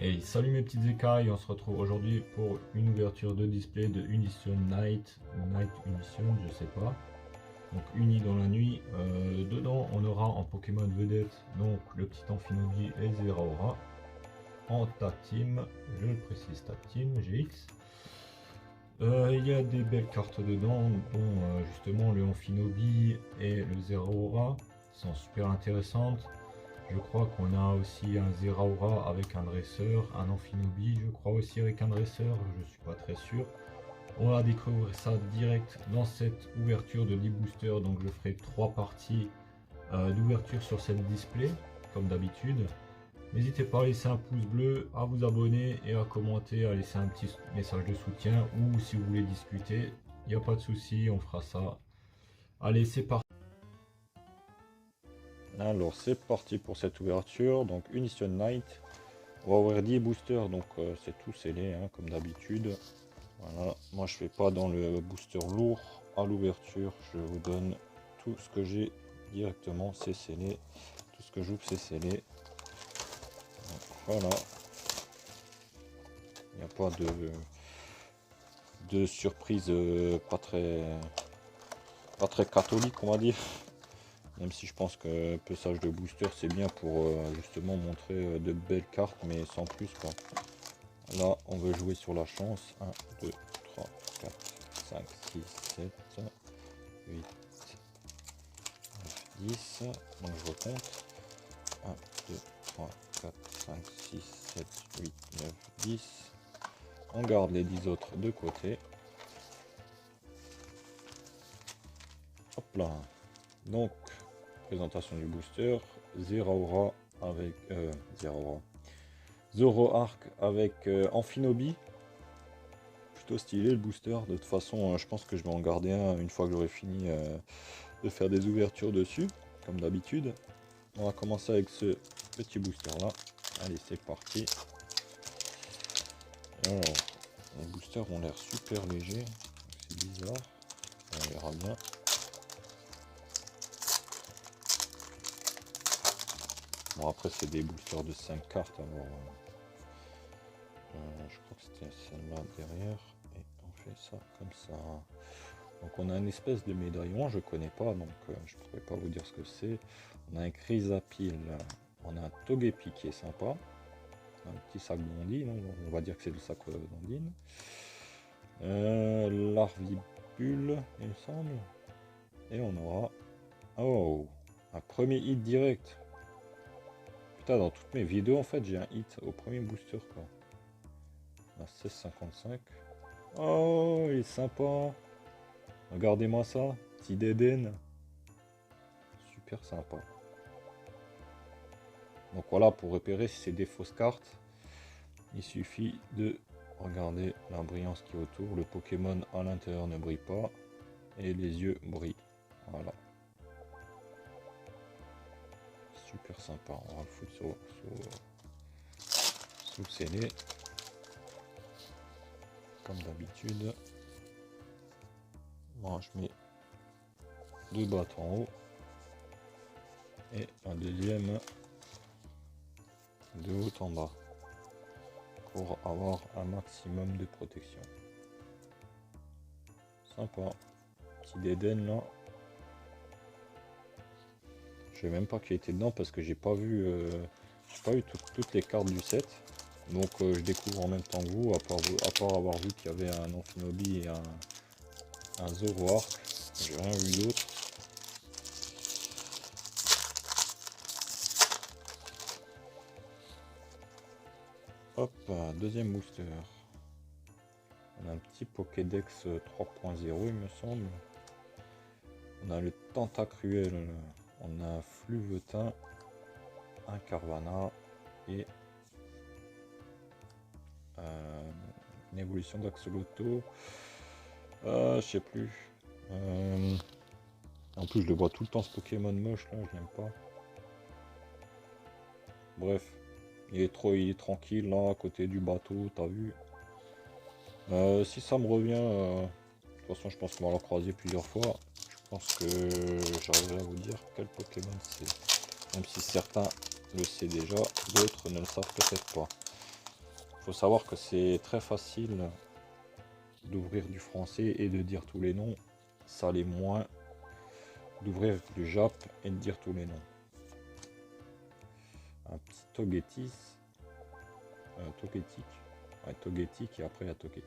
Et salut mes petites écailles, on se retrouve aujourd'hui pour une ouverture de display de Unition Night, ou Night Unition, je sais pas. Donc uni dans la nuit. Dedans on aura en Pokémon vedette donc le petit Amphinobi et Zeraora. En tag team, je le précise tag team, GX. Il y a des belles cartes dedans, dont justement le Amphinobi et le Zeraora, qui sont super intéressantes. Je crois qu'on a aussi un Zeraora avec un dresseur, un Amphinobi, je crois aussi avec un dresseur, je suis pas très sûr. On va découvrir ça direct dans cette ouverture de 10 boosters, donc je ferai 3 parties d'ouverture sur cette display, comme d'habitude. N'hésitez pas à laisser un pouce bleu, à vous abonner et à commenter, à laisser un petit message de soutien, ou si vous voulez discuter, il n'y a pas de souci, on fera ça. Allez, c'est parti. Alors c'est parti pour cette ouverture, donc Unition Night. On va ouvrir 10 boosters, donc c'est tout scellé hein, comme d'habitude. Voilà, moi je fais pas dans le booster lourd à l'ouverture, je vous donne tout ce que j'ai directement, c'est scellé. Tout ce que j'ouvre c'est scellé. Donc, voilà. Il n'y a pas de surprise pas très catholique on va dire. Même si je pense que pesage de booster c'est bien pour justement montrer de belles cartes, mais sans plus quoi. Là on veut jouer sur la chance. 1, 2, 3, 4, 5, 6, 7, 8, 9, 10. Donc je recompte. 1, 2, 3, 4, 5, 6, 7, 8, 9, 10. On garde les 10 autres de côté. Hop là. Donc présentation du booster, Zeraora avec Zoroark avec Amphinobi. Plutôt stylé le booster. De toute façon, je pense que je vais en garder un une fois que j'aurai fini de faire des ouvertures dessus, comme d'habitude. On va commencer avec ce petit booster là. Allez, c'est parti. Alors, les boosters ont l'air super légers. C'est bizarre. On verra bien. Bon après c'est des boosters de 5 cartes alors je crois que c'était celle-là derrière et on fait ça comme ça. Donc on a une espèce de médaillon, je connais pas donc je pourrais pas vous dire ce que c'est. On a un Chrysapile, on a un Togepi qui est sympa, un petit sac d'ondine, on va dire que c'est le sac d'ondine. Larvibule il me semble, et on aura un premier hit direct. Dans toutes mes vidéos en fait j'ai un hit au premier booster quoi. On a 16,55. Oh il est sympa. Regardez-moi ça. Petit Deden. Super sympa. Donc voilà, pour repérer si c'est des fausses cartes, il suffit de regarder la brillance qui est autour. Le Pokémon à l'intérieur ne brille pas. Et les yeux brillent. Voilà. Super sympa, on va le foutre sous le scellé comme d'habitude. Moi je mets 2 boîtes en haut et un deuxième de haut en bas pour avoir un maximum de protection. Sympa, petit Deden là. Je sais même pas qui était dedans parce que j'ai pas vu toutes les cartes du set. Donc je découvre en même temps que vous, à part avoir vu qu'il y avait un Amphinobi et un Zoroark. J'ai rien vu d'autre. Hop, deuxième booster. On a un petit Pokédex 3.0 il me semble. On a le Tentacruel. On a un Fluvetin, un Carvana et une évolution d'Axolotl. Je sais plus. En plus je le vois tout le temps ce Pokémon moche là, je l'aime pas. Bref, il est tranquille là à côté du bateau, t'as vu. Si ça me revient, de toute façon je pense qu'on va le croiser plusieurs fois. Je pense que j'arriverai à vous dire quel Pokémon c'est. Même si certains le savent déjà, d'autres ne le savent peut-être pas. faut savoir que c'est très facile d'ouvrir du français et de dire tous les noms. Ça l'est moins d'ouvrir du Jap et de dire tous les noms. Un petit Togetic. Ouais, Togetic et après la Togetic.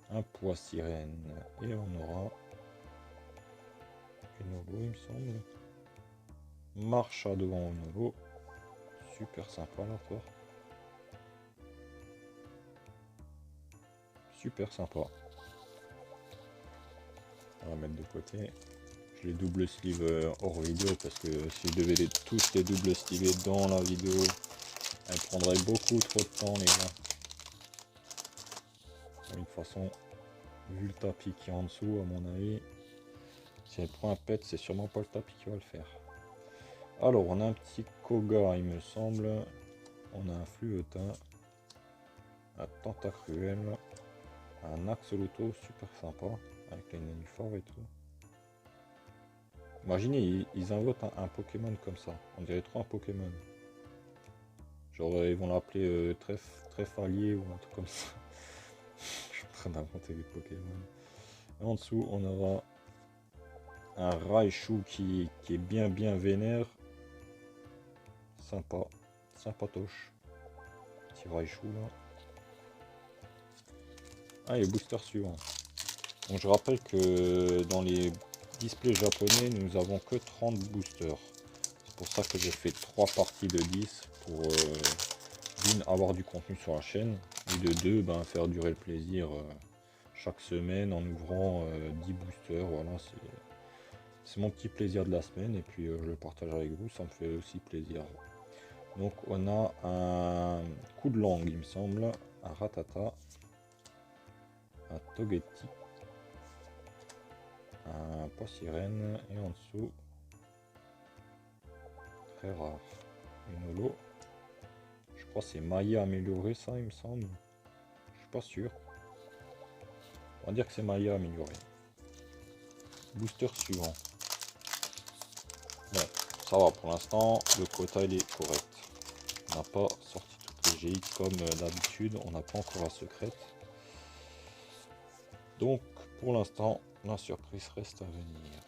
Un poids sirène. Et on aura une holo, il me semble. Marche à devant une holo. Super sympa là, toi. Super sympa. On va mettre de côté. Je les double sleeve hors vidéo parce que si je devais tous les double sleever dans la vidéo, elle prendrait beaucoup trop de temps, les gars. De toute façon, vu le tapis qui est en dessous, à mon avis, si elle prend un pet, c'est sûrement pas le tapis qui va le faire. Alors, on a un petit Koga, il me semble. On a un Fluetin, un Tentacruel, un Axolotl super sympa, avec les nénuphars et tout. Imaginez, ils invoquent un Pokémon comme ça. On dirait trop un Pokémon. Genre, ils vont l'appeler Trefalier ou un truc comme ça. Je suis en train d'inventer des Pokémon. Et en dessous, on aura un Raichu qui est bien vénère. Sympa. Sympatoche. Petit Raichu là. Ah, et le booster suivant. Donc je rappelle que dans les displays japonais, nous avons que 30 boosters. C'est pour ça que j'ai fait 3 parties de 10 pour d'une, avoir du contenu sur la chaîne, et de 2, ben, faire durer le plaisir chaque semaine en ouvrant 10 boosters. Voilà, c'est mon petit plaisir de la semaine, et puis je le partage avec vous, ça me fait aussi plaisir. Donc on a un coup de langue, il me semble, un Ratata, un Togetic, un poids sirène, et en dessous, très rare, une holo. Je crois que c'est Maya amélioré, ça, il me semble. Je suis pas sûr. On va dire que c'est Maya amélioré. Booster suivant. Bon, ça va pour l'instant, le quota il est correct. On n'a pas sorti toutes les GX comme d'habitude, on n'a pas encore la secrète. Donc pour l'instant, la surprise reste à venir.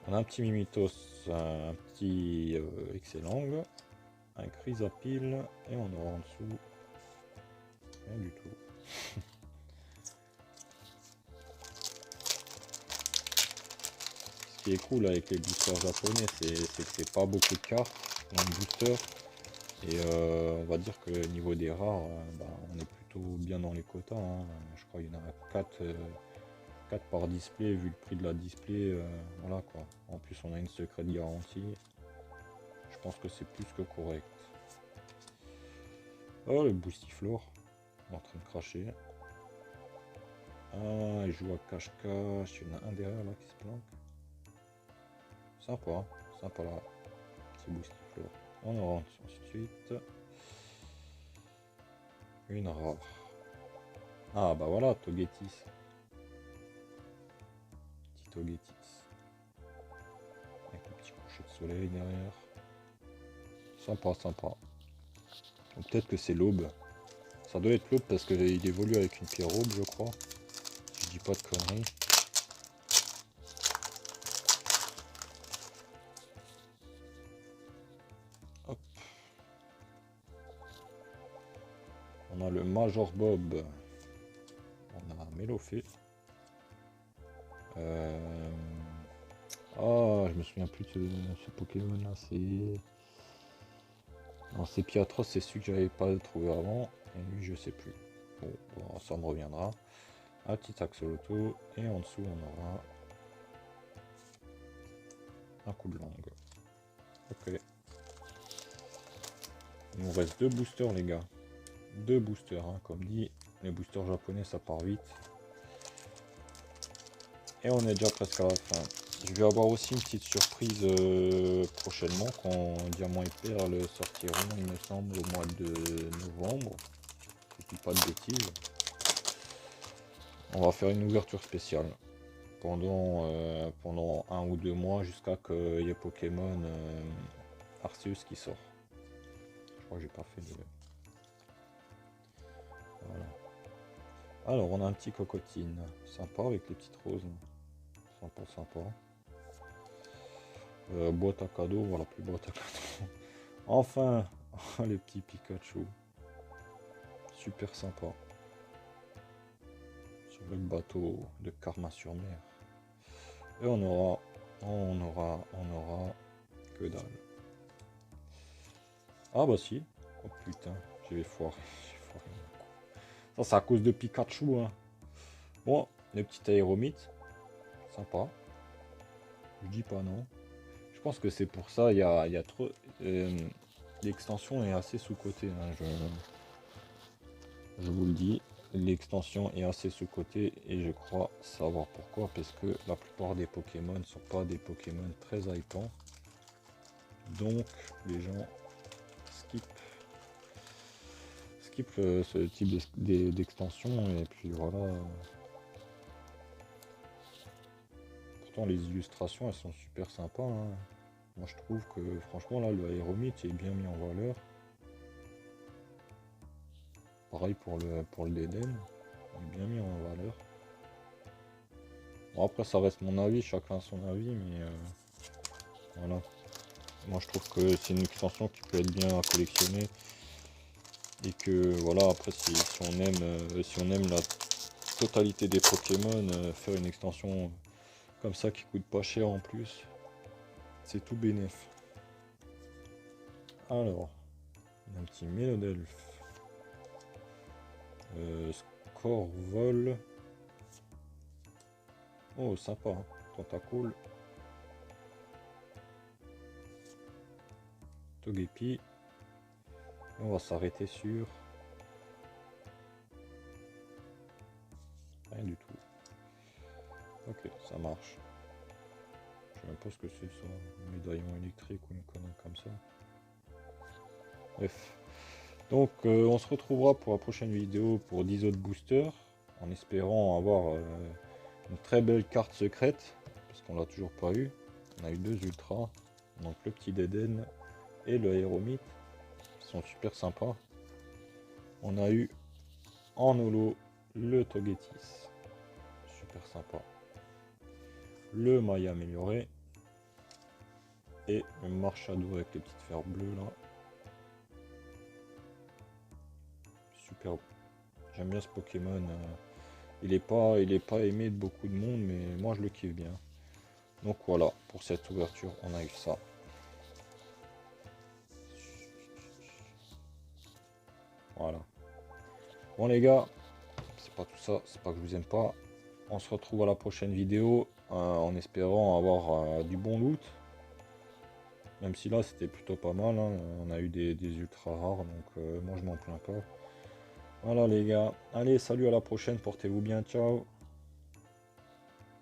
On a un petit Mimitos, un petit Excellang, un Chrysapile, et on aura en dessous rien du tout. Ce qui est cool avec les boosters japonais, c'est que c'est pas beaucoup de cartes dans le booster. Et on va dire que niveau des rares, on est plutôt bien dans les quotas. Hein. Je crois qu'il y en a 4 par display, vu le prix de la display. Voilà quoi. En plus, on a une secrète garantie. Je pense que c'est plus que correct. Oh, le Boostiflore, il est en train de cracher. Ah, il joue à cache-cache. Il y en a un derrière là qui se planque. Sympa, sympa là. C'est Boostiflore. On aura ensuite une rare. Ah bah voilà, Togetic. Petit Togetic. Avec le petit coucher de soleil derrière. Sympa, sympa. Peut-être que c'est l'aube. Ça doit être l'aube parce qu'il évolue avec une pierre aube, je crois. Si je dis pas de conneries. Hop. On a le Major Bob. On a Melofé. Ah, je me souviens plus de ce Pokémon là. C'est. Non, c'est Piatros, c'est celui que j'avais pas trouvé avant. Et lui, je sais plus. Bon, ça me reviendra. Un petit Axolotl. Et en dessous, on aura un coup de langue. Ok. Il nous reste 2 boosters, les gars. 2 boosters, hein. Comme dit, les boosters japonais, ça part vite. Et on est déjà presque à la fin. Je vais avoir aussi une petite surprise prochainement quand Diamant et Perle sortiront, il me semble, au mois de novembre. Si je dis pas de bêtises. On va faire une ouverture spéciale pendant 1 ou 2 mois jusqu'à qu'il y ait Pokémon Arceus qui sort. crois que j'ai pas fait de... Voilà. Alors on a un petit cocotine, sympa avec les petites roses. Sympa, sympa. Boîte à cadeaux, voilà, plus boîte à cadeaux. Enfin, les petits Pikachu. Super sympa. Sur le bateau de Karma-sur-Mer. Et on aura que dalle. Ah bah si. Oh putain, j'ai foiré. Ça c'est à cause de Pikachu, hein. Bon, le petit aéromite. Sympa. Je dis pas non. Je pense que c'est pour ça, il y a trop... l'extension est assez sous-cotée, hein, je vous le dis. L'extension est assez sous-cotée et je crois savoir pourquoi. Parce que la plupart des Pokémon ne sont pas des Pokémon très hypants. Donc les gens skip ce type d'extension et puis voilà. Pourtant les illustrations elles sont super sympas, hein. Moi je trouve que franchement là le aéromite est bien mis en valeur. Pareil pour le Dédenne, il est bien mis en valeur. Bon, après ça reste mon avis, chacun a son avis, mais voilà. Moi je trouve que c'est une extension qui peut être bien à collectionner. Et que voilà, après si on aime la totalité des Pokémon, faire une extension comme ça qui coûte pas cher en plus, c'est tout bénef. Alors, un petit Mélodelph. Scorvol. Oh sympa, hein. Tentacool. Togepi. On va s'arrêter sur rien du tout. Ok, ça marche. Je sais même pas ce que c'est ça, un médaillon électrique ou une connerie comme ça. Bref. Donc on se retrouvera pour la prochaine vidéo pour 10 autres boosters, en espérant avoir une très belle carte secrète, parce qu'on l'a toujours pas eu. On a eu 2 ultras, donc le petit Dédenne et le aéromite, qui sont super sympas. On a eu en holo le Togetis, super sympa. Le Maya amélioré. Et le Marshado avec les petites fers bleues là. Superbe. J'aime bien ce Pokémon. Il est pas aimé de beaucoup de monde, mais moi je le kiffe bien. Donc voilà, pour cette ouverture, on a eu ça. Voilà. Bon les gars, c'est pas tout ça, c'est pas que je vous aime pas. On se retrouve à la prochaine vidéo en espérant avoir du bon loot. Même si là c'était plutôt pas mal, hein. On a eu des ultra rares, donc moi je m'en plains pas. Voilà les gars, allez salut, à la prochaine, portez-vous bien, ciao.